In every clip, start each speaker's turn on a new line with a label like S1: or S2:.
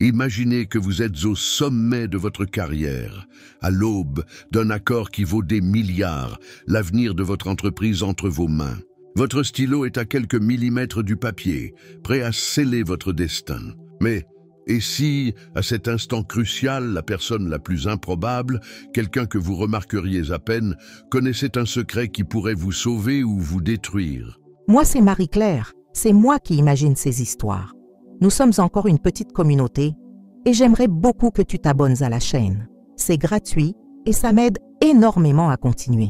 S1: Imaginez que vous êtes au sommet de votre carrière, à l'aube d'un accord qui vaut des milliards, l'avenir de votre entreprise entre vos mains. Votre stylo est à quelques millimètres du papier, prêt à sceller votre destin. Mais, et si, à cet instant crucial, la personne la plus improbable, quelqu'un que vous remarqueriez à peine, connaissait un secret qui pourrait vous sauver ou vous détruire?
S2: Moi, c'est Marie-Claire. C'est moi qui imagine ces histoires. Nous sommes encore une petite communauté et j'aimerais beaucoup que tu t'abonnes à la chaîne. C'est gratuit et ça m'aide énormément à continuer.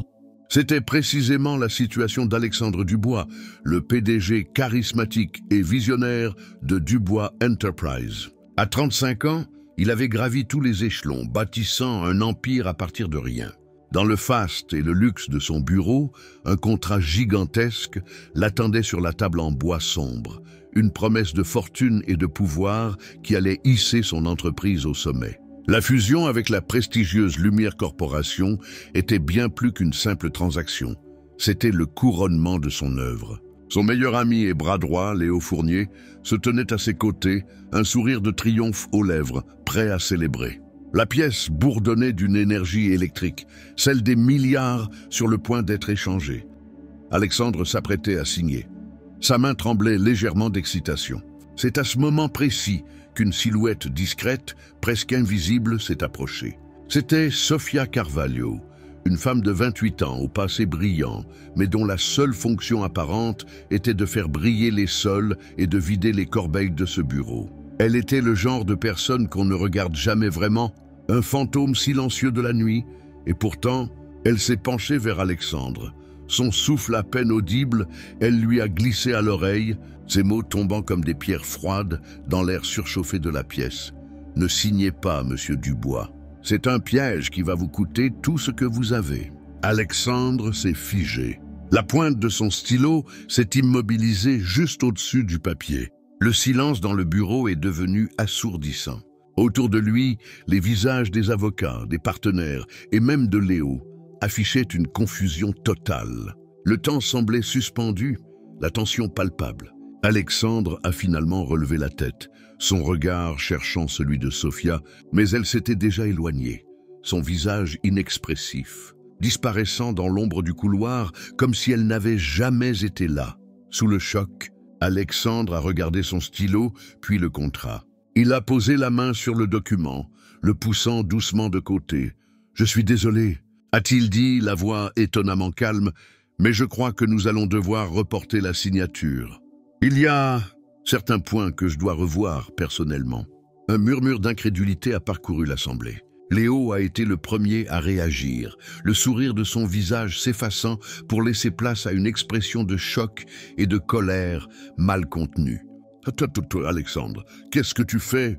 S1: C'était précisément la situation d'Alexandre Dubois, le PDG charismatique et visionnaire de Dubois Enterprise. À 35 ans, il avait gravi tous les échelons, bâtissant un empire à partir de rien. Dans le faste et le luxe de son bureau, un contrat gigantesque l'attendait sur la table en bois sombre, une promesse de fortune et de pouvoir qui allait hisser son entreprise au sommet. La fusion avec la prestigieuse Lumière Corporation était bien plus qu'une simple transaction. C'était le couronnement de son œuvre. Son meilleur ami et bras droit, Léo Fournier, se tenait à ses côtés, un sourire de triomphe aux lèvres, prêt à célébrer. La pièce bourdonnait d'une énergie électrique, celle des milliards sur le point d'être échangés. Alexandre s'apprêtait à signer. Sa main tremblait légèrement d'excitation. C'est à ce moment précis qu'une silhouette discrète, presque invisible, s'est approchée. C'était Sofia Carvalho, une femme de 28 ans au passé brillant, mais dont la seule fonction apparente était de faire briller les sols et de vider les corbeilles de ce bureau. Elle était le genre de personne qu'on ne regarde jamais vraiment, un fantôme silencieux de la nuit, et pourtant, elle s'est penchée vers Alexandre. Son souffle à peine audible, elle lui a glissé à l'oreille, ses mots tombant comme des pierres froides dans l'air surchauffé de la pièce. « Ne signez pas, monsieur Dubois. C'est un piège qui va vous coûter tout ce que vous avez. » Alexandre s'est figé. La pointe de son stylo s'est immobilisée juste au-dessus du papier. Le silence dans le bureau est devenu assourdissant. Autour de lui, les visages des avocats, des partenaires et même de Léo affichaient une confusion totale. Le temps semblait suspendu, la tension palpable. Alexandre a finalement relevé la tête, son regard cherchant celui de Sofia, mais elle s'était déjà éloignée, son visage inexpressif, disparaissant dans l'ombre du couloir comme si elle n'avait jamais été là. Sous le choc, Alexandre a regardé son stylo, puis le contrat. Il a posé la main sur le document, le poussant doucement de côté. « Je suis désolé », a-t-il dit, la voix étonnamment calme, « mais je crois que nous allons devoir reporter la signature. Il y a certains points que je dois revoir personnellement. » Un murmure d'incrédulité a parcouru l'assemblée. Léo a été le premier à réagir, le sourire de son visage s'effaçant pour laisser place à une expression de choc et de colère mal contenue. « Attends, Alexandre, qu'est-ce que tu fais ?»«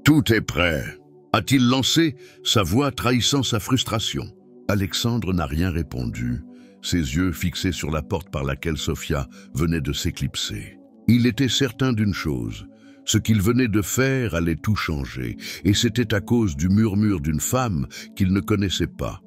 S1: Tout est prêt », a-t-il lancé, sa voix trahissant sa frustration. Alexandre n'a rien répondu, ses yeux fixés sur la porte par laquelle Sofia venait de s'éclipser. Il était certain d'une chose, ce qu'il venait de faire allait tout changer, et c'était à cause du murmure d'une femme qu'il ne connaissait pas.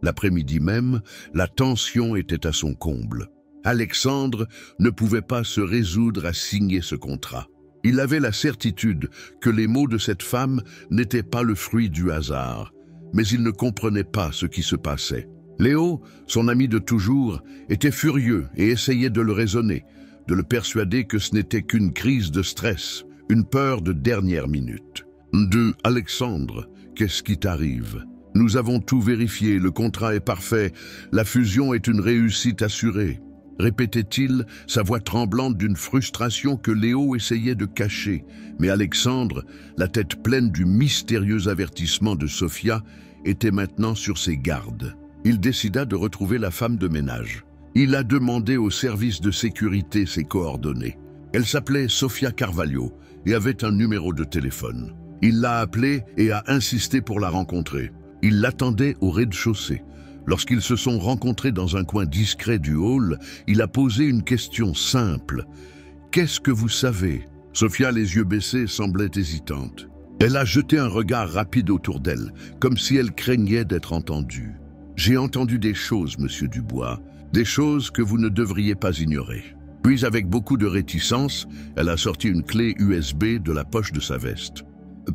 S1: L'après-midi même, la tension était à son comble. Alexandre ne pouvait pas se résoudre à signer ce contrat. Il avait la certitude que les mots de cette femme n'étaient pas le fruit du hasard, mais il ne comprenait pas ce qui se passait. Léo, son ami de toujours, était furieux et essayait de le raisonner, de le persuader que ce n'était qu'une crise de stress, une peur de dernière minute. « Alexandre, qu'est-ce qui t'arrive ? Nous avons tout vérifié, le contrat est parfait, la fusion est une réussite assurée. » répétait-il, sa voix tremblante d'une frustration que Léo essayait de cacher. Mais Alexandre, la tête pleine du mystérieux avertissement de Sofia, était maintenant sur ses gardes. Il décida de retrouver la femme de ménage. Il a demandé au service de sécurité ses coordonnées. Elle s'appelait Sofia Carvalho et avait un numéro de téléphone. Il l'a appelée et a insisté pour la rencontrer. Il l'attendait au rez-de-chaussée. Lorsqu'ils se sont rencontrés dans un coin discret du hall, il a posé une question simple. « Qu'est-ce que vous savez ?» Sofia, les yeux baissés, semblait hésitante. Elle a jeté un regard rapide autour d'elle, comme si elle craignait d'être entendue. « J'ai entendu des choses, monsieur Dubois, des choses que vous ne devriez pas ignorer. Puis, avec beaucoup de réticence, elle a sorti une clé USB de la poche de sa veste.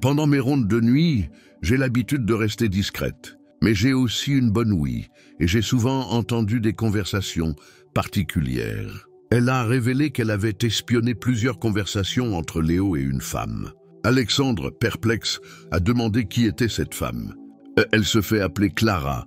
S1: Pendant mes rondes de nuit, j'ai l'habitude de rester discrète. Mais j'ai aussi une bonne ouïe, et j'ai souvent entendu des conversations particulières. Elle a révélé qu'elle avait espionné plusieurs conversations entre Léo et une femme. Alexandre, perplexe, a demandé qui était cette femme. Elle se fait appeler Clara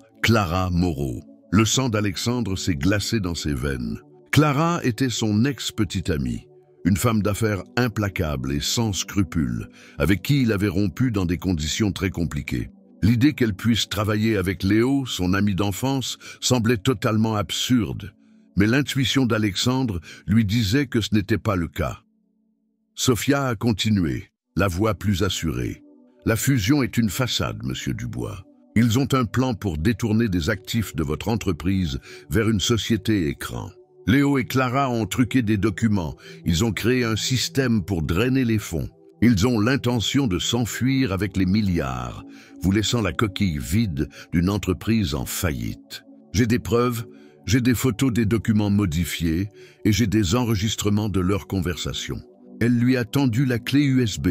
S1: Moreau. Le sang d'Alexandre s'est glacé dans ses veines. Clara était son ex-petite amie, une femme d'affaires implacable et sans scrupules, avec qui il avait rompu dans des conditions très compliquées. L'idée qu'elle puisse travailler avec Léo, son ami d'enfance, semblait totalement absurde, mais l'intuition d'Alexandre lui disait que ce n'était pas le cas. Sophia a continué, la voix plus assurée. La fusion est une façade, monsieur Dubois. Ils ont un plan pour détourner des actifs de votre entreprise vers une société écran. Léo et Clara ont truqué des documents. Ils ont créé un système pour drainer les fonds. Ils ont l'intention de s'enfuir avec les milliards, vous laissant la coquille vide d'une entreprise en faillite. J'ai des preuves, j'ai des photos des documents modifiés et j'ai des enregistrements de leurs conversations. Elle lui a tendu la clé USB.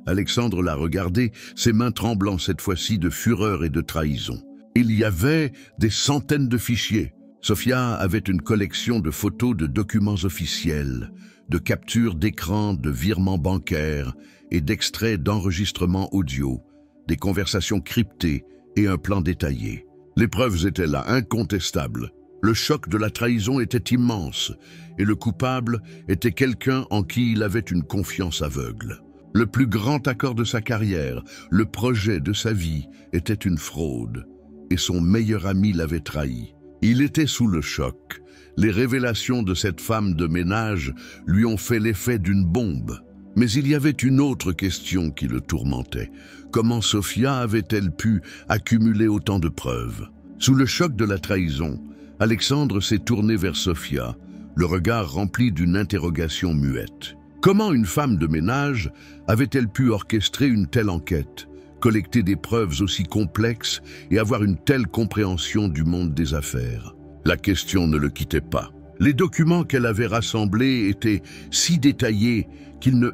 S1: Alexandre l'a regardé, ses mains tremblant cette fois-ci de fureur et de trahison. Il y avait des centaines de fichiers. Sophia avait une collection de photos de documents officiels, de captures d'écran, de virements bancaires et d'extraits d'enregistrements audio, des conversations cryptées et un plan détaillé. Les preuves étaient là, incontestables. Le choc de la trahison était immense et le coupable était quelqu'un en qui il avait une confiance aveugle. Le plus grand accord de sa carrière, le projet de sa vie, était une fraude et son meilleur ami l'avait trahi. Il était sous le choc. Les révélations de cette femme de ménage lui ont fait l'effet d'une bombe. Mais il y avait une autre question qui le tourmentait. Comment Sophia avait-elle pu accumuler autant de preuves? Sous le choc de la trahison, Alexandre s'est tourné vers Sophia, le regard rempli d'une interrogation muette. Comment une femme de ménage avait-elle pu orchestrer une telle enquête, collecter des preuves aussi complexes et avoir une telle compréhension du monde des affaires? La question ne le quittait pas. Les documents qu'elle avait rassemblés étaient si détaillés qu'ils ne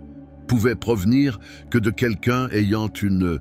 S1: pouvaient provenir que de quelqu'un ayant une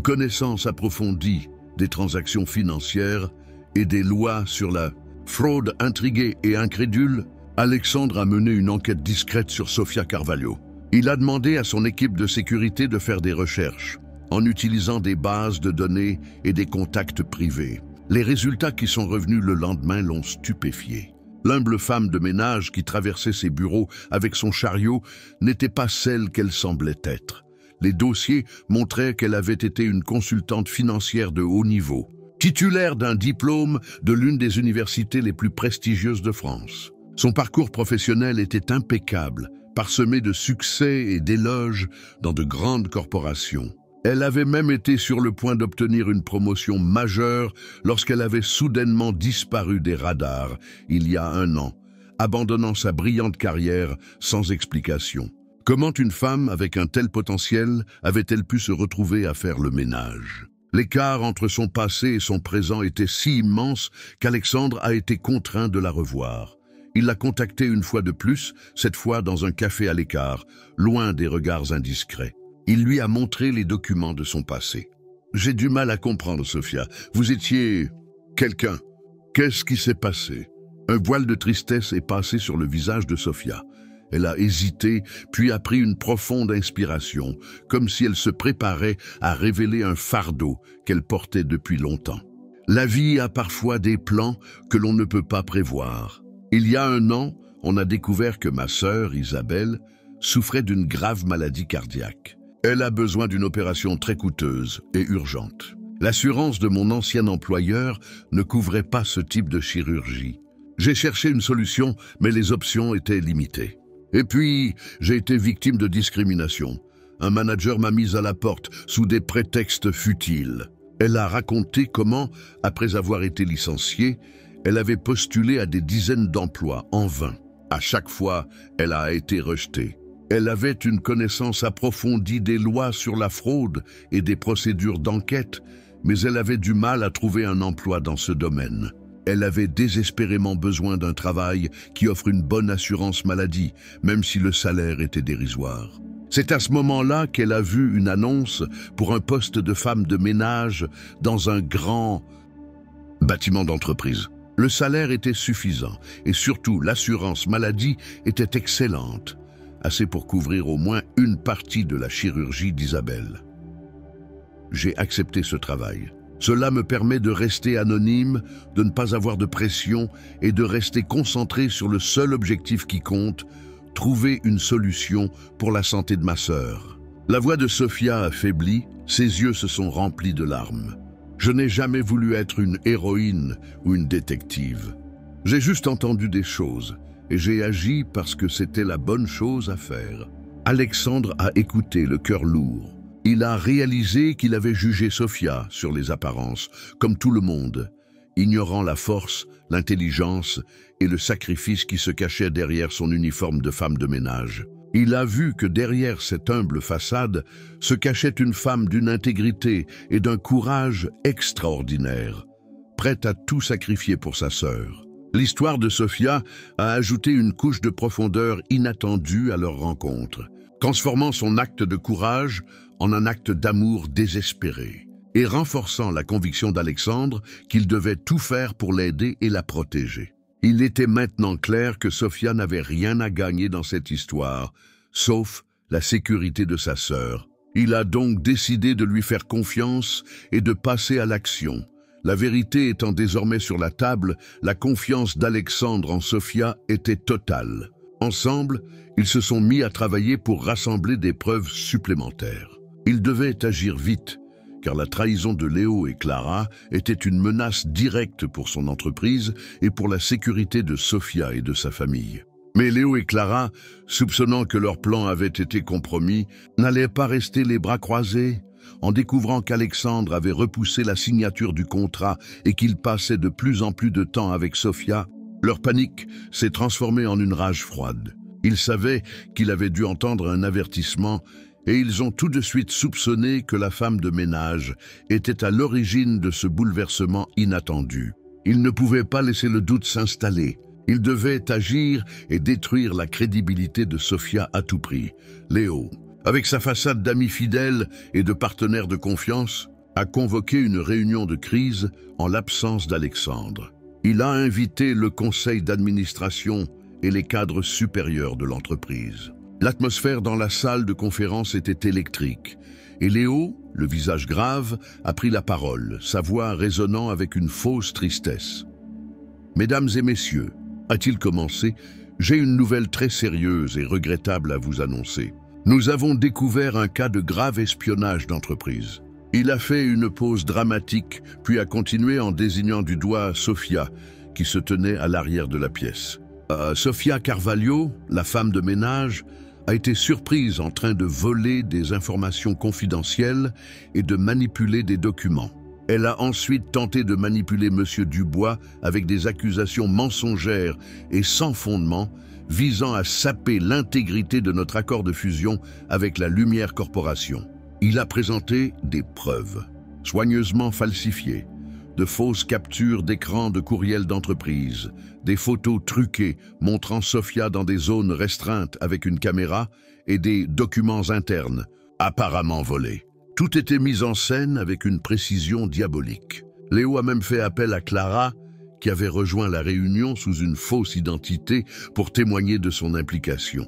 S1: connaissance approfondie des transactions financières et des lois sur la fraude. Intrigué et incrédule, Alexandre a mené une enquête discrète sur Sofia Carvalho. Il a demandé à son équipe de sécurité de faire des recherches, en utilisant des bases de données et des contacts privés. Les résultats qui sont revenus le lendemain l'ont stupéfié. L'humble femme de ménage qui traversait ses bureaux avec son chariot n'était pas celle qu'elle semblait être. Les dossiers montraient qu'elle avait été une consultante financière de haut niveau, titulaire d'un diplôme de l'une des universités les plus prestigieuses de France. Son parcours professionnel était impeccable, parsemé de succès et d'éloges dans de grandes corporations. Elle avait même été sur le point d'obtenir une promotion majeure lorsqu'elle avait soudainement disparu des radars il y a 1 an, abandonnant sa brillante carrière sans explication. Comment une femme avec un tel potentiel avait-elle pu se retrouver à faire le ménage? L'écart entre son passé et son présent était si immense qu'Alexandre a été contraint de la revoir. Il l'a contactée une fois de plus, cette fois dans un café à l'écart, loin des regards indiscrets. Il lui a montré les documents de son passé. « J'ai du mal à comprendre, Sophia. Vous étiez quelqu'un. Qu'est-ce qui s'est passé ?» Un voile de tristesse est passé sur le visage de Sophia. Elle a hésité, puis a pris une profonde inspiration, comme si elle se préparait à révéler un fardeau qu'elle portait depuis longtemps. La vie a parfois des plans que l'on ne peut pas prévoir. Il y a 1 an, on a découvert que ma sœur, Isabelle, souffrait d'une grave maladie cardiaque. Elle a besoin d'une opération très coûteuse et urgente. L'assurance de mon ancien employeur ne couvrait pas ce type de chirurgie. J'ai cherché une solution, mais les options étaient limitées. Et puis, j'ai été victime de discrimination. Un manager m'a mise à la porte sous des prétextes futiles. Elle a raconté comment, après avoir été licenciée, elle avait postulé à des dizaines d'emplois en vain. À chaque fois, elle a été rejetée. Elle avait une connaissance approfondie des lois sur la fraude et des procédures d'enquête, mais elle avait du mal à trouver un emploi dans ce domaine. Elle avait désespérément besoin d'un travail qui offre une bonne assurance maladie, même si le salaire était dérisoire. C'est à ce moment-là qu'elle a vu une annonce pour un poste de femme de ménage dans un grand bâtiment d'entreprise. Le salaire était suffisant et surtout l'assurance maladie était excellente, assez pour couvrir au moins une partie de la chirurgie d'Isabelle. J'ai accepté ce travail. Cela me permet de rester anonyme, de ne pas avoir de pression et de rester concentré sur le seul objectif qui compte, trouver une solution pour la santé de ma sœur. La voix de Sophia a faibli, ses yeux se sont remplis de larmes. Je n'ai jamais voulu être une héroïne ou une détective. J'ai juste entendu des choses et j'ai agi parce que c'était la bonne chose à faire. Alexandre a écouté le cœur lourd. Il a réalisé qu'il avait jugé Sophia sur les apparences, comme tout le monde, ignorant la force, l'intelligence et le sacrifice qui se cachaient derrière son uniforme de femme de ménage. Il a vu que derrière cette humble façade se cachait une femme d'une intégrité et d'un courage extraordinaire, prête à tout sacrifier pour sa sœur. L'histoire de Sophia a ajouté une couche de profondeur inattendue à leur rencontre, transformant son acte de courage en un acte d'amour désespéré et renforçant la conviction d'Alexandre qu'il devait tout faire pour l'aider et la protéger. Il était maintenant clair que Sophia n'avait rien à gagner dans cette histoire, sauf la sécurité de sa sœur. Il a donc décidé de lui faire confiance et de passer à l'action. La vérité étant désormais sur la table, la confiance d'Alexandre en Sophia était totale. Ensemble, ils se sont mis à travailler pour rassembler des preuves supplémentaires. Ils devaient agir vite, car la trahison de Léo et Clara était une menace directe pour son entreprise et pour la sécurité de Sophia et de sa famille. Mais Léo et Clara, soupçonnant que leur plan avait été compromis, n'allaient pas rester les bras croisés. En découvrant qu'Alexandre avait repoussé la signature du contrat et qu'il passait de plus en plus de temps avec Sophia, leur panique s'est transformée en une rage froide. Ils savaient qu'il avait dû entendre un avertissement et ils ont tout de suite soupçonné que la femme de ménage était à l'origine de ce bouleversement inattendu. Ils ne pouvaient pas laisser le doute s'installer. Ils devaient agir et détruire la crédibilité de Sophia à tout prix. Léo, avec sa façade d'ami fidèle et de partenaire de confiance, a convoqué une réunion de crise en l'absence d'Alexandre. Il a invité le conseil d'administration et les cadres supérieurs de l'entreprise. L'atmosphère dans la salle de conférence était électrique, et Léo, le visage grave, a pris la parole, sa voix résonnant avec une fausse tristesse. « Mesdames et messieurs, a-t-il commencé, j'ai une nouvelle très sérieuse et regrettable à vous annoncer. Nous avons découvert un cas de grave espionnage d'entreprise. Il a fait une pause dramatique, puis a continué en désignant du doigt Sophia, qui se tenait à l'arrière de la pièce. Sophia Carvalho, la femme de ménage, a été surprise en train de voler des informations confidentielles et de manipuler des documents. Elle a ensuite tenté de manipuler M. Dubois avec des accusations mensongères et sans fondement, visant à saper l'intégrité de notre accord de fusion avec la Lumière Corporation. Il a présenté des preuves, soigneusement falsifiées, de fausses captures d'écran de courriels d'entreprise, des photos truquées montrant Sophia dans des zones restreintes avec une caméra et des documents internes, apparemment volés. Tout était mis en scène avec une précision diabolique. Léo a même fait appel à Clara, qui avait rejoint la réunion sous une fausse identité pour témoigner de son implication.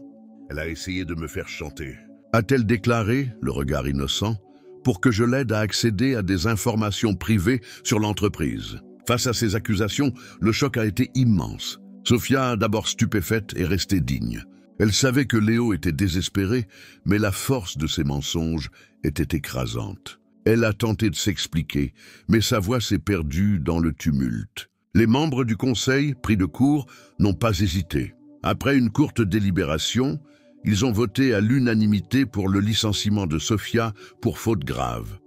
S1: Elle a essayé de me faire chanter. A-t-elle déclaré, le regard innocent, pour que je l'aide à accéder à des informations privées sur l'entreprise. Face à ces accusations, le choc a été immense. Sophia, d'abord stupéfaite, est restée digne. Elle savait que Léo était désespéré, mais la force de ses mensonges était écrasante. Elle a tenté de s'expliquer, mais sa voix s'est perdue dans le tumulte. Les membres du conseil, pris de court, n'ont pas hésité. Après une courte délibération, ils ont voté à l'unanimité pour le licenciement de Sophia pour faute grave.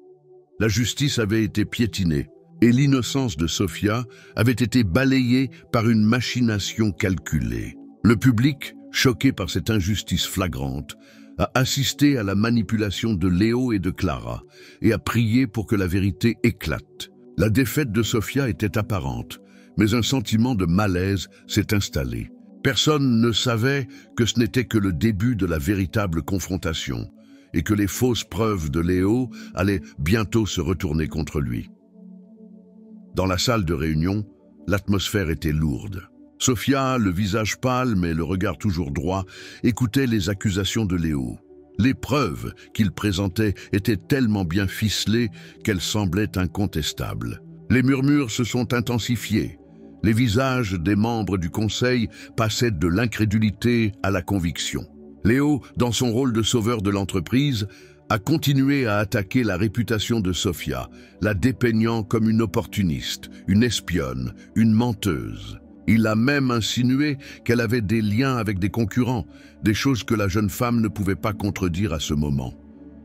S1: La justice avait été piétinée et l'innocence de Sophia avait été balayée par une machination calculée. Le public, choqué par cette injustice flagrante, a assisté à la manipulation de Léo et de Clara et a prié pour que la vérité éclate. La défaite de Sophia était apparente, Mais un sentiment de malaise s'est installé. Personne ne savait que ce n'était que le début de la véritable confrontation et que les fausses preuves de Léo allaient bientôt se retourner contre lui. Dans la salle de réunion, l'atmosphère était lourde. Sofia, le visage pâle mais le regard toujours droit, écoutait les accusations de Léo. Les preuves qu'il présentait étaient tellement bien ficelées qu'elles semblaient incontestables. Les murmures se sont intensifiés. Les visages des membres du conseil passaient de l'incrédulité à la conviction. Léo, dans son rôle de sauveur de l'entreprise, a continué à attaquer la réputation de Sofia, la dépeignant comme une opportuniste, une espionne, une menteuse. Il a même insinué qu'elle avait des liens avec des concurrents, des choses que la jeune femme ne pouvait pas contredire à ce moment.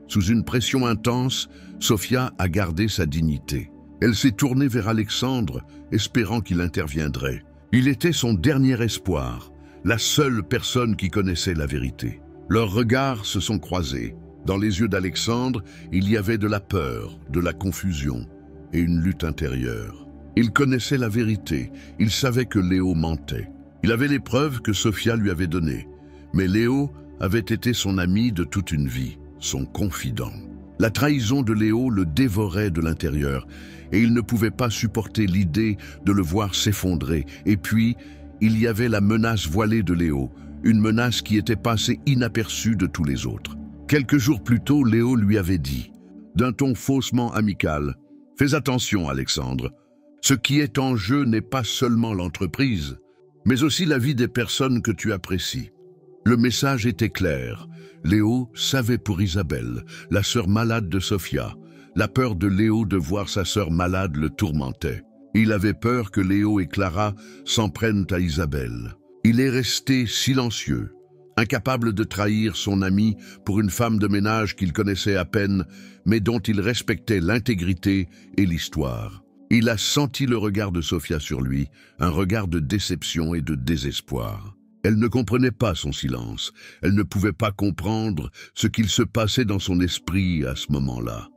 S1: Sous une pression intense, Sofia a gardé sa dignité. Elle s'est tournée vers Alexandre, espérant qu'il interviendrait. Il était son dernier espoir, la seule personne qui connaissait la vérité. Leurs regards se sont croisés. Dans les yeux d'Alexandre, il y avait de la peur, de la confusion et une lutte intérieure. Il connaissait la vérité, il savait que Léo mentait. Il avait les preuves que Sofia lui avait données. Mais Léo avait été son ami de toute une vie, son confident. La trahison de Léo le dévorait de l'intérieur et il ne pouvait pas supporter l'idée de le voir s'effondrer. Et puis, il y avait la menace voilée de Léo, une menace qui était passée inaperçue de tous les autres. Quelques jours plus tôt, Léo lui avait dit, d'un ton faussement amical, « Fais attention, Alexandre. Ce qui est en jeu n'est pas seulement l'entreprise, mais aussi la vie des personnes que tu apprécies. » Le message était clair. Léo savait pour Isabelle, la sœur malade de Sofia. La peur de Léo de voir sa sœur malade le tourmentait. Il avait peur que Léo et Clara s'en prennent à Isabelle. Il est resté silencieux, incapable de trahir son ami pour une femme de ménage qu'il connaissait à peine, mais dont il respectait l'intégrité et l'histoire. Il a senti le regard de Sofia sur lui, un regard de déception et de désespoir. Elle ne comprenait pas son silence, elle ne pouvait pas comprendre ce qu'il se passait dans son esprit à ce moment-là.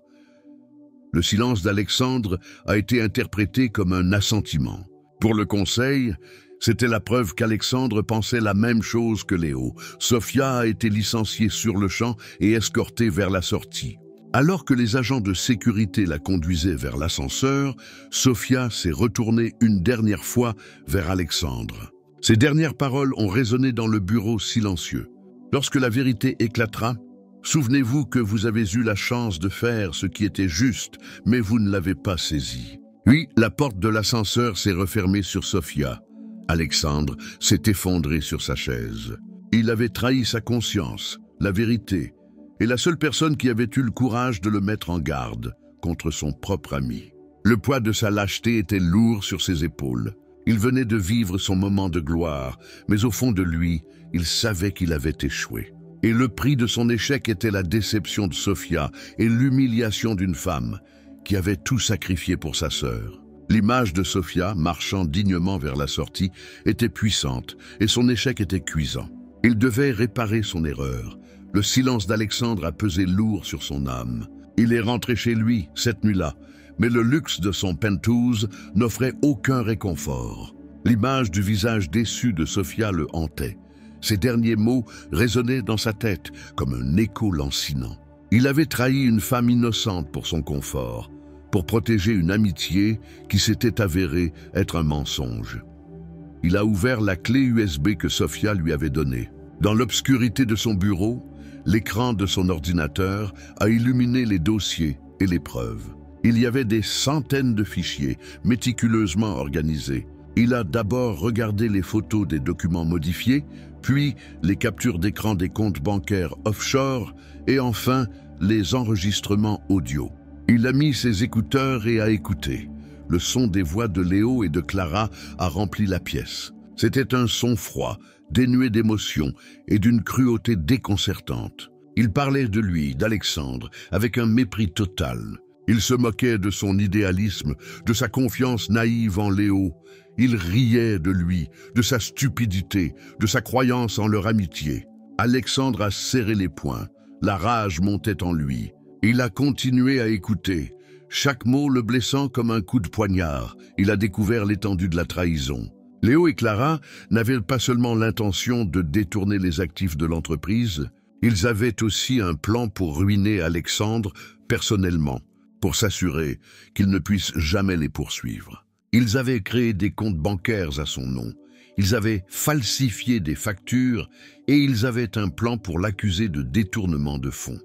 S1: Le silence d'Alexandre a été interprété comme un assentiment. Pour le conseil, c'était la preuve qu'Alexandre pensait la même chose que Léo. Sofia a été licenciée sur le champ et escortée vers la sortie. Alors que les agents de sécurité la conduisaient vers l'ascenseur, Sofia s'est retournée une dernière fois vers Alexandre. Ses dernières paroles ont résonné dans le bureau silencieux. Lorsque la vérité éclatera, souvenez-vous que vous avez eu la chance de faire ce qui était juste, mais vous ne l'avez pas saisi. Puis, la porte de l'ascenseur s'est refermée sur Sofia. Alexandre s'est effondré sur sa chaise. Il avait trahi sa conscience, la vérité, et la seule personne qui avait eu le courage de le mettre en garde contre son propre ami. Le poids de sa lâcheté était lourd sur ses épaules. Il venait de vivre son moment de gloire, mais au fond de lui, il savait qu'il avait échoué. Et le prix de son échec était la déception de Sofia et l'humiliation d'une femme qui avait tout sacrifié pour sa sœur. L'image de Sofia, marchant dignement vers la sortie, était puissante et son échec était cuisant. Il devait réparer son erreur. Le silence d'Alexandre a pesé lourd sur son âme. Il est rentré chez lui cette nuit-là, mais le luxe de son penthouse n'offrait aucun réconfort. L'image du visage déçu de Sofia le hantait. Ses derniers mots résonnaient dans sa tête comme un écho lancinant. Il avait trahi une femme innocente pour son confort, pour protéger une amitié qui s'était avérée être un mensonge. Il a ouvert la clé USB que Sofia lui avait donnée. Dans l'obscurité de son bureau, l'écran de son ordinateur a illuminé les dossiers et les preuves. Il y avait des centaines de fichiers méticuleusement organisés. Il a d'abord regardé les photos des documents modifiés, puis les captures d'écran des comptes bancaires offshore et enfin les enregistrements audio. Il a mis ses écouteurs et a écouté. Le son des voix de Léo et de Clara a rempli la pièce. C'était un son froid, dénué d'émotion et d'une cruauté déconcertante. Il parlait de lui, d'Alexandre, avec un mépris total. Il se moquait de son idéalisme, de sa confiance naïve en Léo. Il riait de lui, de sa stupidité, de sa croyance en leur amitié. Alexandre a serré les poings. La rage montait en lui. Il a continué à écouter, chaque mot le blessant comme un coup de poignard, il a découvert l'étendue de la trahison. Léo et Clara n'avaient pas seulement l'intention de détourner les actifs de l'entreprise, ils avaient aussi un plan pour ruiner Alexandre personnellement, pour s'assurer qu'il ne puisse jamais les poursuivre. Ils avaient créé des comptes bancaires à son nom, ils avaient falsifié des factures et ils avaient un plan pour l'accuser de détournement de fonds.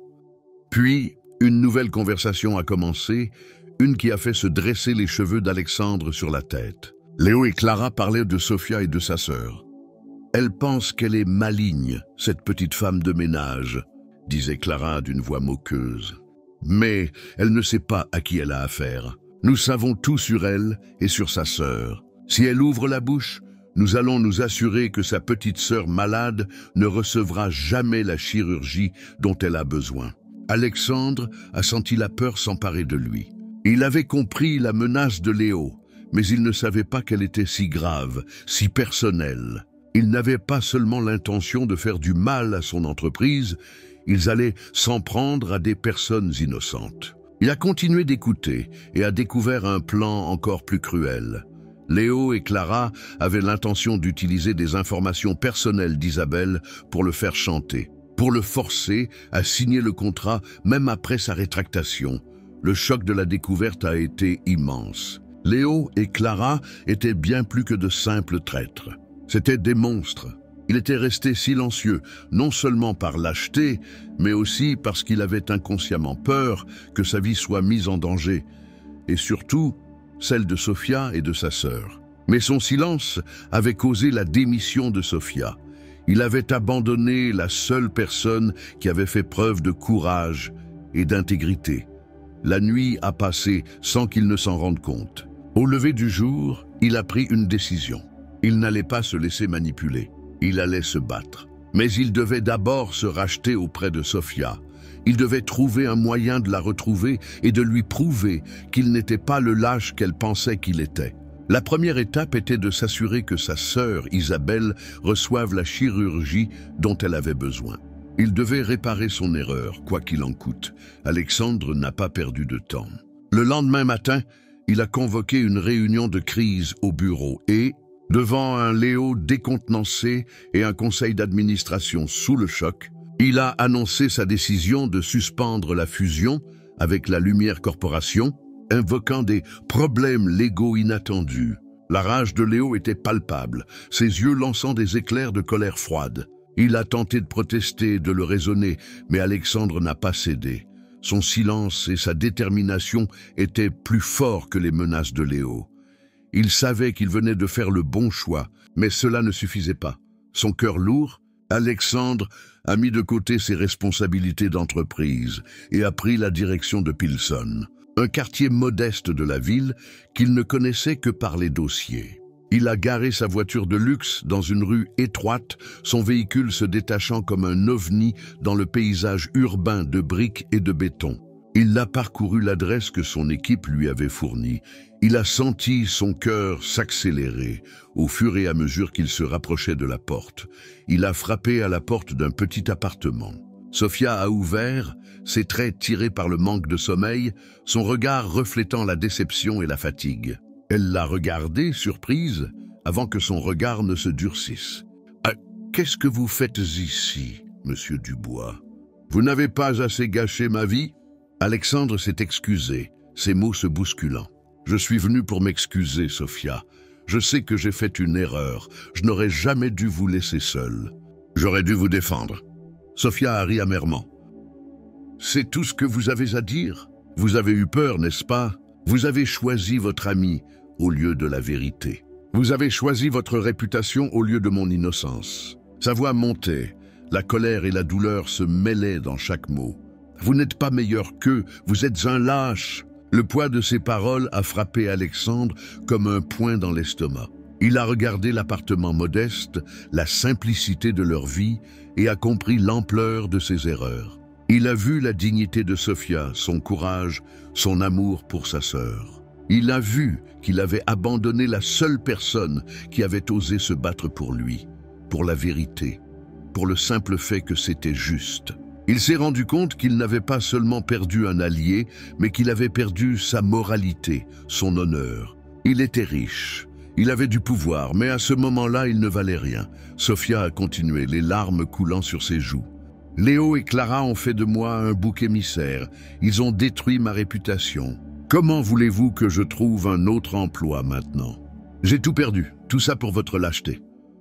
S1: Puis, une nouvelle conversation a commencé, une qui a fait se dresser les cheveux d'Alexandre sur la tête. Léo et Clara parlaient de Sofia et de sa sœur. « Elle pense qu'elle est maligne, cette petite femme de ménage », disait Clara d'une voix moqueuse. « Mais elle ne sait pas à qui elle a affaire. Nous savons tout sur elle et sur sa sœur. Si elle ouvre la bouche, nous allons nous assurer que sa petite sœur malade ne recevra jamais la chirurgie dont elle a besoin. » Alexandre a senti la peur s'emparer de lui. Il avait compris la menace de Léo, mais il ne savait pas qu'elle était si grave, si personnelle. Ils n'avaient pas seulement l'intention de faire du mal à son entreprise, ils allaient s'en prendre à des personnes innocentes. Il a continué d'écouter et a découvert un plan encore plus cruel. Léo et Clara avaient l'intention d'utiliser des informations personnelles d'Isabelle pour le faire chanter, pour le forcer à signer le contrat même après sa rétractation. Le choc de la découverte a été immense. Léo et Clara étaient bien plus que de simples traîtres. C'étaient des monstres. Il était resté silencieux, non seulement par lâcheté, mais aussi parce qu'il avait inconsciemment peur que sa vie soit mise en danger, et surtout celle de Sofia et de sa sœur. Mais son silence avait causé la démission de Sofia. Il avait abandonné la seule personne qui avait fait preuve de courage et d'intégrité. La nuit a passé sans qu'il ne s'en rende compte. Au lever du jour, il a pris une décision. Il n'allait pas se laisser manipuler. Il allait se battre. Mais il devait d'abord se racheter auprès de Sofia. Il devait trouver un moyen de la retrouver et de lui prouver qu'il n'était pas le lâche qu'elle pensait qu'il était. La première étape était de s'assurer que sa sœur Isabelle reçoive la chirurgie dont elle avait besoin. Il devait réparer son erreur, quoi qu'il en coûte. Alexandre n'a pas perdu de temps. Le lendemain matin, il a convoqué une réunion de crise au bureau et, devant un Léo décontenancé et un conseil d'administration sous le choc, il a annoncé sa décision de suspendre la fusion avec la Lumière Corporation, invoquant des problèmes légaux inattendus. La rage de Léo était palpable, ses yeux lançant des éclairs de colère froide. Il a tenté de protester, de le raisonner, mais Alexandre n'a pas cédé. Son silence et sa détermination étaient plus forts que les menaces de Léo. Il savait qu'il venait de faire le bon choix, mais cela ne suffisait pas. Son cœur lourd, Alexandre a mis de côté ses responsabilités d'entreprise et a pris la direction de Pilson, un quartier modeste de la ville qu'il ne connaissait que par les dossiers. Il a garé sa voiture de luxe dans une rue étroite, son véhicule se détachant comme un ovni dans le paysage urbain de briques et de béton. Il a parcouru l'adresse que son équipe lui avait fournie. Il a senti son cœur s'accélérer au fur et à mesure qu'il se rapprochait de la porte. Il a frappé à la porte d'un petit appartement. Sofia a ouvert, ses traits tirés par le manque de sommeil, son regard reflétant la déception et la fatigue. Elle l'a regardé, surprise, avant que son regard ne se durcisse. « Qu'est-ce que vous faites ici, monsieur Dubois? Vous n'avez pas assez gâché ma vie ?» Alexandre s'est excusé, ses mots se bousculant. « Je suis venu pour m'excuser, Sofia. Je sais que j'ai fait une erreur. Je n'aurais jamais dû vous laisser seule. J'aurais dû vous défendre. » Sofia a ri amèrement. « C'est tout ce que vous avez à dire? Vous avez eu peur, n'est-ce pas? Vous avez choisi votre ami au lieu de la vérité. Vous avez choisi votre réputation au lieu de mon innocence. » Sa voix montait, la colère et la douleur se mêlaient dans chaque mot. « Vous n'êtes pas meilleur qu'eux, vous êtes un lâche. » Le poids de ses paroles a frappé Alexandre comme un poing dans l'estomac. Il a regardé l'appartement modeste, la simplicité de leur vie et a compris l'ampleur de ses erreurs. Il a vu la dignité de Sofia, son courage, son amour pour sa sœur. Il a vu qu'il avait abandonné la seule personne qui avait osé se battre pour lui, pour la vérité, pour le simple fait que c'était juste. Il s'est rendu compte qu'il n'avait pas seulement perdu un allié, mais qu'il avait perdu sa moralité, son honneur. Il était riche. Il avait du pouvoir, mais à ce moment-là, il ne valait rien. Sofia a continué, les larmes coulant sur ses joues. Léo et Clara ont fait de moi un bouc émissaire. Ils ont détruit ma réputation. Comment voulez-vous que je trouve un autre emploi maintenant? J'ai tout perdu, tout ça pour votre lâcheté.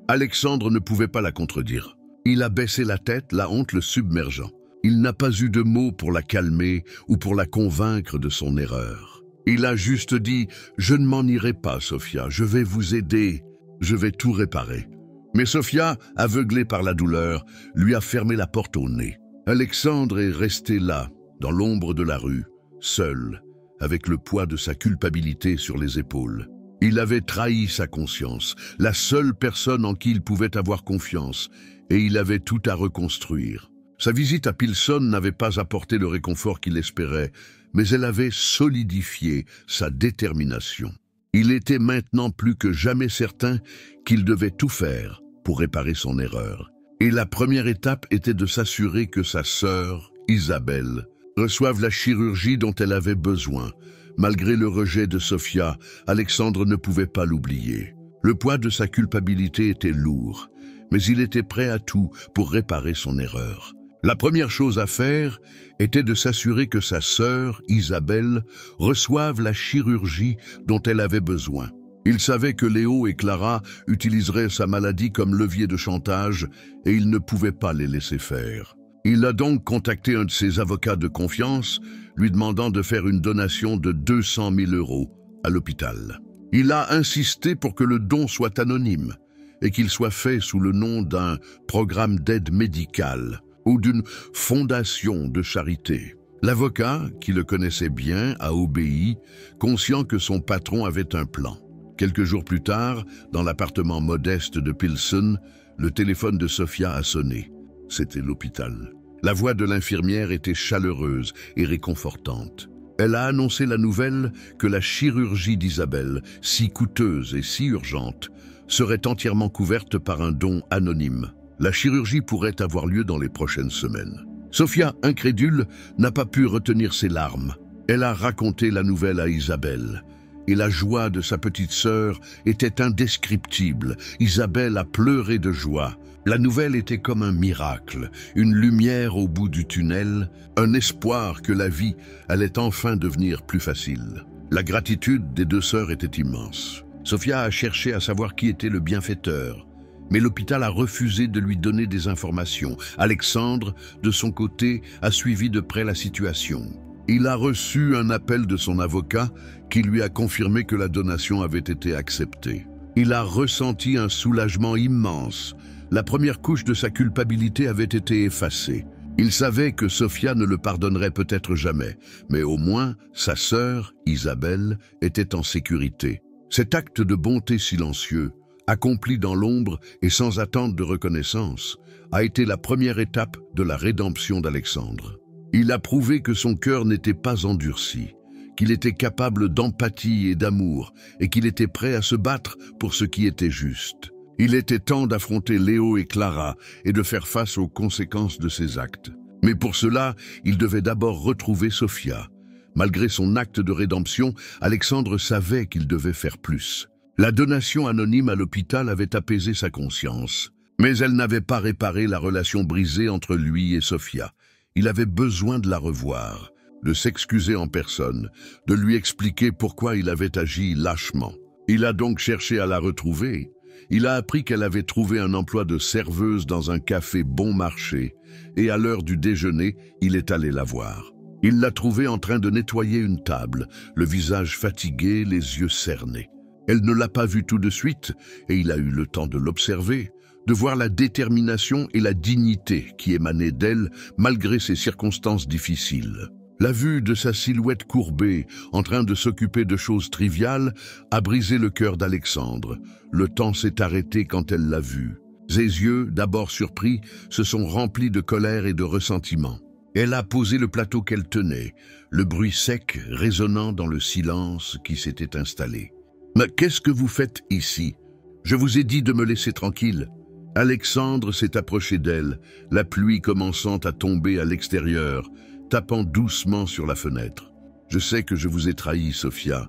S1: Alexandre ne pouvait pas la contredire. Il a baissé la tête, la honte le submergeant. Il n'a pas eu de mots pour la calmer ou pour la convaincre de son erreur. Il a juste dit « Je ne m'en irai pas, Sofia, je vais vous aider, je vais tout réparer ». Mais Sofia, aveuglée par la douleur, lui a fermé la porte au nez. Alexandre est resté là, dans l'ombre de la rue, seul, avec le poids de sa culpabilité sur les épaules. Il avait trahi sa conscience, la seule personne en qui il pouvait avoir confiance, et il avait tout à reconstruire. Sa visite à Pilson n'avait pas apporté le réconfort qu'il espérait, mais elle avait solidifié sa détermination. Il était maintenant plus que jamais certain qu'il devait tout faire pour réparer son erreur. Et la première étape était de s'assurer que sa sœur, Isabelle, reçoive la chirurgie dont elle avait besoin. Malgré le rejet de Sofia, Alexandre ne pouvait pas l'oublier. Le poids de sa culpabilité était lourd, mais il était prêt à tout pour réparer son erreur. La première chose à faire était de s'assurer que sa sœur, Isabelle, reçoive la chirurgie dont elle avait besoin. Il savait que Léo et Clara utiliseraient sa maladie comme levier de chantage et il ne pouvait pas les laisser faire. Il a donc contacté un de ses avocats de confiance, lui demandant de faire une donation de 200 000 € à l'hôpital. Il a insisté pour que le don soit anonyme et qu'il soit fait sous le nom d'un programme d'aide médicale ou d'une fondation de charité. L'avocat, qui le connaissait bien, a obéi, conscient que son patron avait un plan. Quelques jours plus tard, dans l'appartement modeste de Pilson, le téléphone de Sofia a sonné. C'était l'hôpital. La voix de l'infirmière était chaleureuse et réconfortante. Elle a annoncé la nouvelle que la chirurgie d'Isabelle, si coûteuse et si urgente, serait entièrement couverte par un don anonyme. La chirurgie pourrait avoir lieu dans les prochaines semaines. Sofia, incrédule, n'a pas pu retenir ses larmes. Elle a raconté la nouvelle à Isabelle. Et la joie de sa petite sœur était indescriptible. Isabelle a pleuré de joie. La nouvelle était comme un miracle, une lumière au bout du tunnel, un espoir que la vie allait enfin devenir plus facile. La gratitude des deux sœurs était immense. Sofia a cherché à savoir qui était le bienfaiteur, mais l'hôpital a refusé de lui donner des informations. Alexandre, de son côté, a suivi de près la situation. Il a reçu un appel de son avocat qui lui a confirmé que la donation avait été acceptée. Il a ressenti un soulagement immense. La première couche de sa culpabilité avait été effacée. Il savait que Sofia ne le pardonnerait peut-être jamais, mais au moins sa sœur, Isabelle, était en sécurité. Cet acte de bonté silencieux, accompli dans l'ombre et sans attente de reconnaissance, a été la première étape de la rédemption d'Alexandre. Il a prouvé que son cœur n'était pas endurci, qu'il était capable d'empathie et d'amour, et qu'il était prêt à se battre pour ce qui était juste. Il était temps d'affronter Léo et Clara et de faire face aux conséquences de ses actes. Mais pour cela, il devait d'abord retrouver Sofia. Malgré son acte de rédemption, Alexandre savait qu'il devait faire plus. La donation anonyme à l'hôpital avait apaisé sa conscience, mais elle n'avait pas réparé la relation brisée entre lui et Sofia. Il avait besoin de la revoir, de s'excuser en personne, de lui expliquer pourquoi il avait agi lâchement. Il a donc cherché à la retrouver. Il a appris qu'elle avait trouvé un emploi de serveuse dans un café bon marché, et à l'heure du déjeuner, il est allé la voir. Il l'a trouvée en train de nettoyer une table, le visage fatigué, les yeux cernés. Elle ne l'a pas vue tout de suite, et il a eu le temps de l'observer, de voir la détermination et la dignité qui émanaient d'elle malgré ces circonstances difficiles. La vue de sa silhouette courbée, en train de s'occuper de choses triviales, a brisé le cœur d'Alexandre. Le temps s'est arrêté quand elle l'a vue. Ses yeux, d'abord surpris, se sont remplis de colère et de ressentiment. Elle a posé le plateau qu'elle tenait, le bruit sec résonnant dans le silence qui s'était installé. « Mais qu'est-ce que vous faites ici? Je vous ai dit de me laisser tranquille. » Alexandre s'est approché d'elle, la pluie commençant à tomber à l'extérieur, tapant doucement sur la fenêtre. « Je sais que je vous ai trahi, Sofia,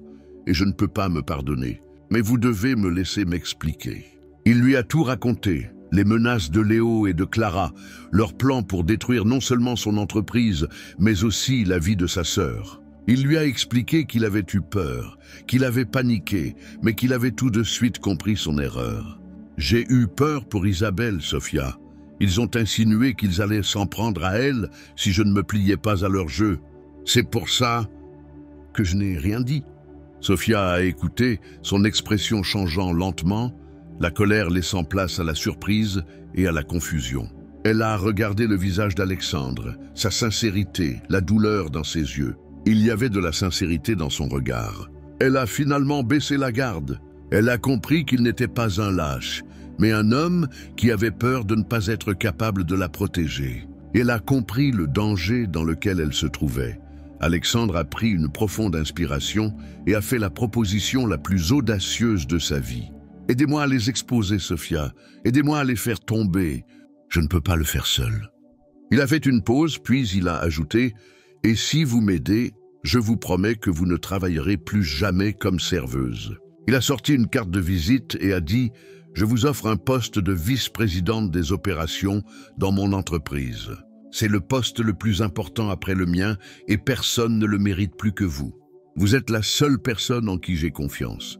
S1: et je ne peux pas me pardonner. Mais vous devez me laisser m'expliquer. » Il lui a tout raconté, les menaces de Léo et de Clara, leur plan pour détruire non seulement son entreprise, mais aussi la vie de sa sœur. Il lui a expliqué qu'il avait eu peur, qu'il avait paniqué, mais qu'il avait tout de suite compris son erreur. « J'ai eu peur pour Isabelle, Sophia. Ils ont insinué qu'ils allaient s'en prendre à elle si je ne me pliais pas à leur jeu. C'est pour ça que je n'ai rien dit. » Sophia a écouté, son expression changeant lentement, la colère laissant place à la surprise et à la confusion. Elle a regardé le visage d'Alexandre, sa sincérité, la douleur dans ses yeux. Il y avait de la sincérité dans son regard. Elle a finalement baissé la garde. Elle a compris qu'il n'était pas un lâche, mais un homme qui avait peur de ne pas être capable de la protéger. Elle a compris le danger dans lequel elle se trouvait. Alexandre a pris une profonde inspiration et a fait la proposition la plus audacieuse de sa vie. « Aidez-moi à les exposer, Sophia. Aidez-moi à les faire tomber. Je ne peux pas le faire seul. » Il a fait une pause, puis il a ajouté « Et si vous m'aidez, je vous promets que vous ne travaillerez plus jamais comme serveuse. » Il a sorti une carte de visite et a dit « Je vous offre un poste de vice-présidente des opérations dans mon entreprise. C'est le poste le plus important après le mien et personne ne le mérite plus que vous. Vous êtes la seule personne en qui j'ai confiance. »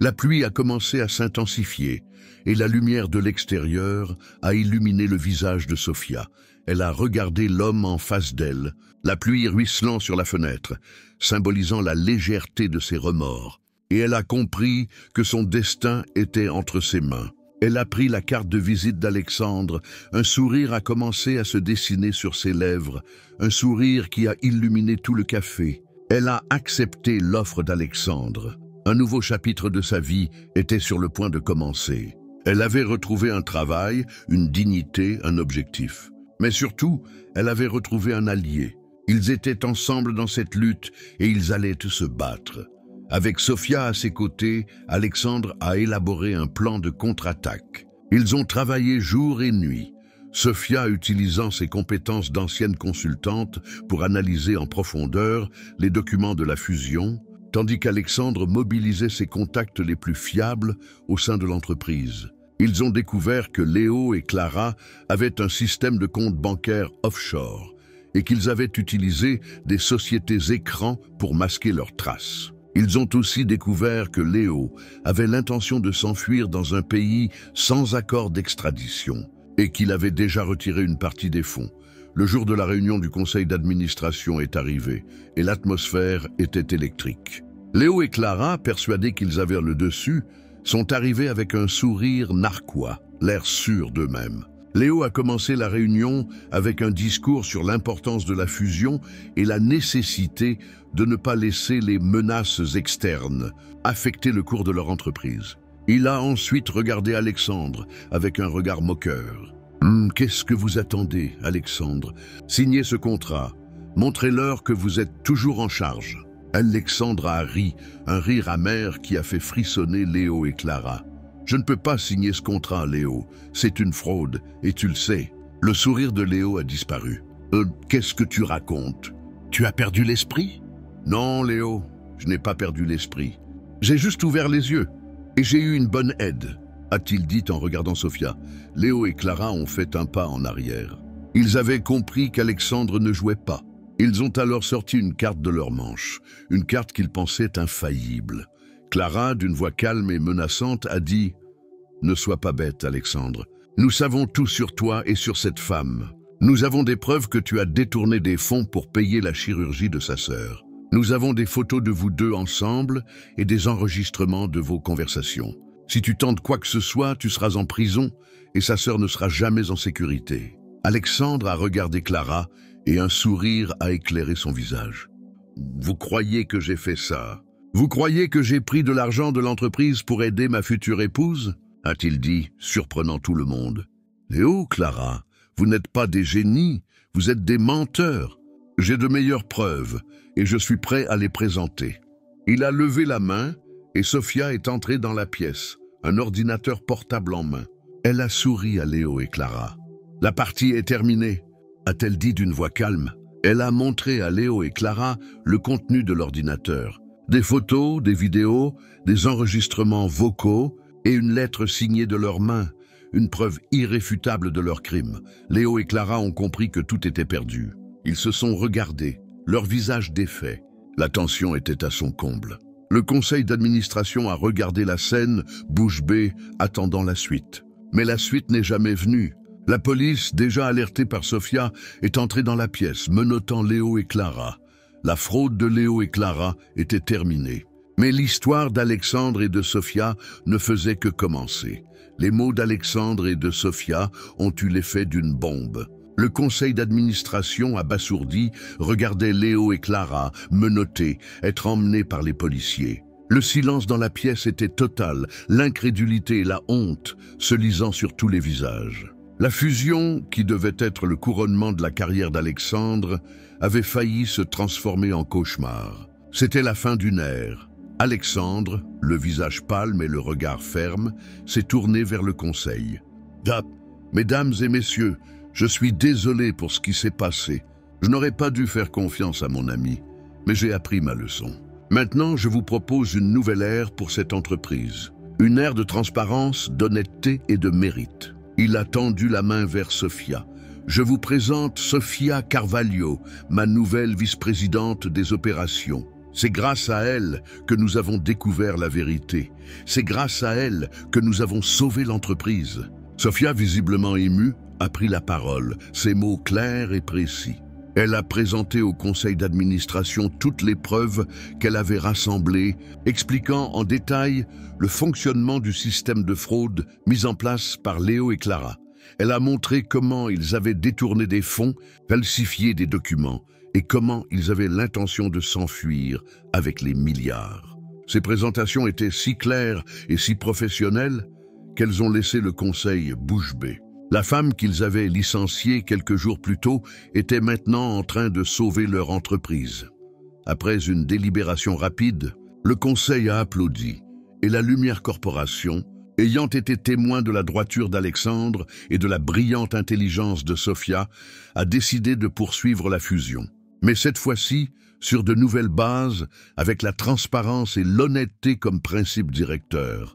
S1: La pluie a commencé à s'intensifier et la lumière de l'extérieur a illuminé le visage de Sophia. Elle a regardé l'homme en face d'elle, la pluie ruisselant sur la fenêtre, symbolisant la légèreté de ses remords. Et elle a compris que son destin était entre ses mains. Elle a pris la carte de visite d'Alexandre, un sourire a commencé à se dessiner sur ses lèvres, un sourire qui a illuminé tout le café. Elle a accepté l'offre d'Alexandre. Un nouveau chapitre de sa vie était sur le point de commencer. Elle avait retrouvé un travail, une dignité, un objectif. Mais surtout, elle avait retrouvé un allié. Ils étaient ensemble dans cette lutte et ils allaient se battre. Avec Sophia à ses côtés, Alexandre a élaboré un plan de contre-attaque. Ils ont travaillé jour et nuit. Sophia utilisant ses compétences d'ancienne consultante pour analyser en profondeur les documents de la fusion, tandis qu'Alexandre mobilisait ses contacts les plus fiables au sein de l'entreprise. Ils ont découvert que Léo et Clara avaient un système de comptes bancaires offshore et qu'ils avaient utilisé des sociétés écrans pour masquer leurs traces. Ils ont aussi découvert que Léo avait l'intention de s'enfuir dans un pays sans accord d'extradition et qu'il avait déjà retiré une partie des fonds. Le jour de la réunion du conseil d'administration est arrivé et l'atmosphère était électrique. Léo et Clara, persuadés qu'ils avaient le dessus, sont arrivés avec un sourire narquois, l'air sûr d'eux-mêmes. Léo a commencé la réunion avec un discours sur l'importance de la fusion et la nécessité de ne pas laisser les menaces externes affecter le cours de leur entreprise. Il a ensuite regardé Alexandre avec un regard moqueur. « Qu'est-ce que vous attendez, Alexandre? Signez ce contrat. Montrez-leur que vous êtes toujours en charge. » Alexandre a ri, un rire amer qui a fait frissonner Léo et Clara. « Je ne peux pas signer ce contrat, Léo. C'est une fraude, et tu le sais. » Le sourire de Léo a disparu. « Qu'est-ce que tu racontes? Tu as perdu l'esprit ?»« Non, Léo, je n'ai pas perdu l'esprit. J'ai juste ouvert les yeux, et j'ai eu une bonne aide. » a-t-il dit en regardant Sophia. Léo et Clara ont fait un pas en arrière. Ils avaient compris qu'Alexandre ne jouait pas. Ils ont alors sorti une carte de leur manche, une carte qu'ils pensaient infaillible. Clara, d'une voix calme et menaçante, a dit « Ne sois pas bête, Alexandre. Nous savons tout sur toi et sur cette femme. Nous avons des preuves que tu as détourné des fonds pour payer la chirurgie de sa sœur. Nous avons des photos de vous deux ensemble et des enregistrements de vos conversations. Si tu tentes quoi que ce soit, tu seras en prison et sa sœur ne sera jamais en sécurité. » Alexandre a regardé Clara et un sourire a éclairé son visage. « Vous croyez que j'ai fait ça? Vous croyez que j'ai pris de l'argent de l'entreprise pour aider ma future épouse ?» a-t-il dit, surprenant tout le monde. « Léo, Clara, vous n'êtes pas des génies, vous êtes des menteurs. J'ai de meilleures preuves et je suis prêt à les présenter. » Il a levé la main et Sophia est entrée dans la pièce, un ordinateur portable en main. Elle a souri à Léo et Clara. « La partie est terminée », a-t-elle dit d'une voix calme. Elle a montré à Léo et Clara le contenu de l'ordinateur. Des photos, des vidéos, des enregistrements vocaux et une lettre signée de leurs mains, une preuve irréfutable de leur crime. Léo et Clara ont compris que tout était perdu. Ils se sont regardés, leurs visages défaits. La tension était à son comble. Le conseil d'administration a regardé la scène, bouche bée, attendant la suite. Mais la suite n'est jamais venue. La police, déjà alertée par Sofia, est entrée dans la pièce, menottant Léo et Clara. La fraude de Léo et Clara était terminée. Mais l'histoire d'Alexandre et de Sofia ne faisait que commencer. Les mots d'Alexandre et de Sofia ont eu l'effet d'une bombe. Le conseil d'administration, abasourdi, regardait Léo et Clara, menottés, être emmenés par les policiers. Le silence dans la pièce était total, l'incrédulité et la honte se lisant sur tous les visages. La fusion, qui devait être le couronnement de la carrière d'Alexandre, avait failli se transformer en cauchemar. C'était la fin d'une ère. Alexandre, le visage pâle mais le regard ferme, s'est tourné vers le conseil. « Mesdames et messieurs, je suis désolé pour ce qui s'est passé. Je n'aurais pas dû faire confiance à mon ami, mais j'ai appris ma leçon. Maintenant, je vous propose une nouvelle ère pour cette entreprise. Une ère de transparence, d'honnêteté et de mérite. » Il a tendu la main vers Sofia. « Je vous présente Sofia Carvalho, ma nouvelle vice-présidente des opérations. C'est grâce à elle que nous avons découvert la vérité. C'est grâce à elle que nous avons sauvé l'entreprise. » Sofia, visiblement émue, a pris la parole, ses mots clairs et précis. Elle a présenté au conseil d'administration toutes les preuves qu'elle avait rassemblées, expliquant en détail le fonctionnement du système de fraude mis en place par Léo et Clara. Elle a montré comment ils avaient détourné des fonds, falsifié des documents et comment ils avaient l'intention de s'enfuir avec les milliards. Ces présentations étaient si claires et si professionnelles qu'elles ont laissé le conseil bouche bée. La femme qu'ils avaient licenciée quelques jours plus tôt était maintenant en train de sauver leur entreprise. Après une délibération rapide, le conseil a applaudi et la Lumière Corporation, ayant été témoin de la droiture d'Alexandre et de la brillante intelligence de Sofia, a décidé de poursuivre la fusion. Mais cette fois-ci, sur de nouvelles bases, avec la transparence et l'honnêteté comme principe directeur.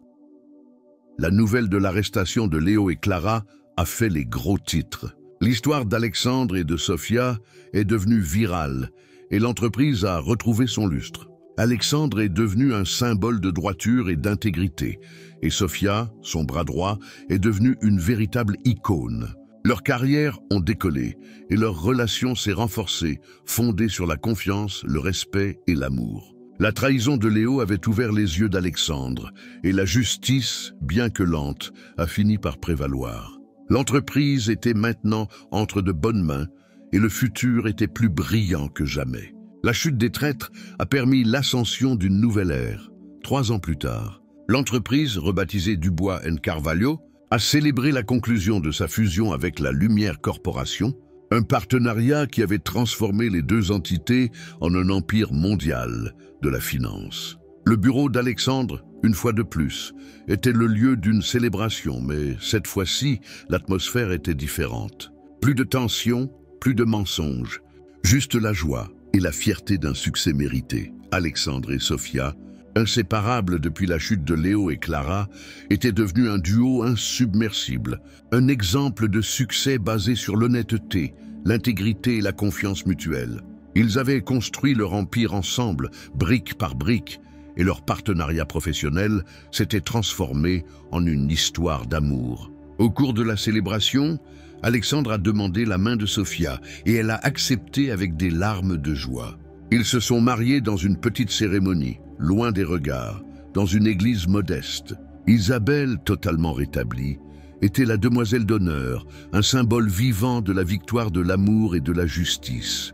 S1: La nouvelle de l'arrestation de Léo et Clara a fait les gros titres. L'histoire d'Alexandre et de Sofia est devenue virale et l'entreprise a retrouvé son lustre. Alexandre est devenu un symbole de droiture et d'intégrité et Sofia, son bras droit, est devenue une véritable icône. Leurs carrières ont décollé et leur relation s'est renforcée, fondée sur la confiance, le respect et l'amour. La trahison de Léo avait ouvert les yeux d'Alexandre et la justice, bien que lente, a fini par prévaloir. L'entreprise était maintenant entre de bonnes mains et le futur était plus brillant que jamais. La chute des traîtres a permis l'ascension d'une nouvelle ère. 3 ans plus tard, l'entreprise, rebaptisée Dubois & Carvalho, a célébré la conclusion de sa fusion avec la Lumière Corporation, un partenariat qui avait transformé les deux entités en un empire mondial de la finance. Le bureau d'Alexandre, une fois de plus, était le lieu d'une célébration, mais cette fois-ci, l'atmosphère était différente. Plus de tension, plus de mensonges, juste la joie et la fierté d'un succès mérité. Alexandre et Sofia, inséparables depuis la chute de Léo et Clara, étaient devenus un duo insubmersible, un exemple de succès basé sur l'honnêteté, l'intégrité et la confiance mutuelle. Ils avaient construit leur empire ensemble, brique par brique, et leur partenariat professionnel s'était transformé en une histoire d'amour. Au cours de la célébration, Alexandre a demandé la main de Sofia et elle a accepté avec des larmes de joie. Ils se sont mariés dans une petite cérémonie, loin des regards, dans une église modeste. Isabelle, totalement rétablie, était la demoiselle d'honneur, un symbole vivant de la victoire de l'amour et de la justice.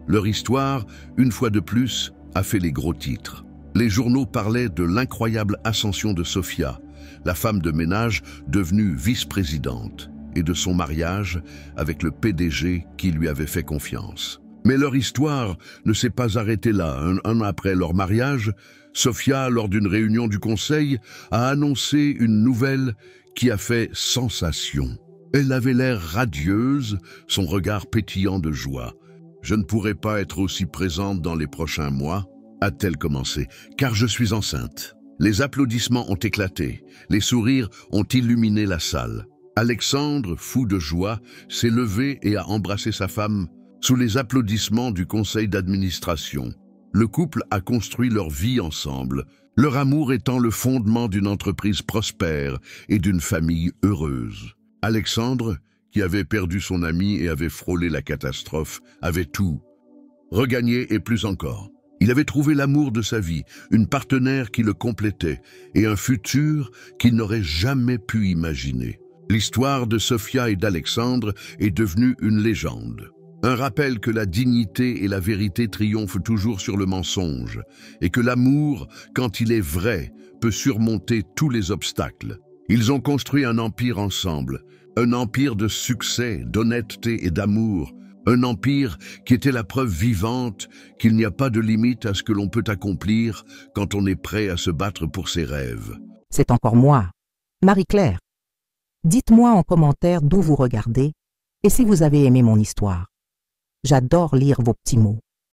S1: Leur histoire, une fois de plus, a fait les gros titres. Les journaux parlaient de l'incroyable ascension de Sofia, la femme de ménage devenue vice-présidente, et de son mariage avec le PDG qui lui avait fait confiance. Mais leur histoire ne s'est pas arrêtée là. Un an après leur mariage, Sofia, lors d'une réunion du conseil, a annoncé une nouvelle qui a fait sensation. Elle avait l'air radieuse, son regard pétillant de joie. « Je ne pourrai pas être aussi présente dans les prochains mois. a-t-elle commencé, car je suis enceinte. Les applaudissements ont éclaté, les sourires ont illuminé la salle. Alexandre, fou de joie, s'est levé et a embrassé sa femme sous les applaudissements du conseil d'administration. Le couple a construit leur vie ensemble, leur amour étant le fondement d'une entreprise prospère et d'une famille heureuse. Alexandre, qui avait perdu son ami et avait frôlé la catastrophe, avait tout regagné et plus encore. Il avait trouvé l'amour de sa vie, une partenaire qui le complétait et un futur qu'il n'aurait jamais pu imaginer. L'histoire de Sophia et d'Alexandre est devenue une légende. Un rappel que la dignité et la vérité triomphent toujours sur le mensonge et que l'amour, quand il est vrai, peut surmonter tous les obstacles. Ils ont construit un empire ensemble, un empire de succès, d'honnêteté et d'amour, un empire qui était la preuve vivante qu'il n'y a pas de limite à ce que l'on peut accomplir quand on est prêt à se battre pour ses rêves.
S2: C'est encore moi, Marie-Claire. Dites-moi en commentaire d'où vous regardez et si vous avez aimé mon histoire. J'adore lire vos petits mots.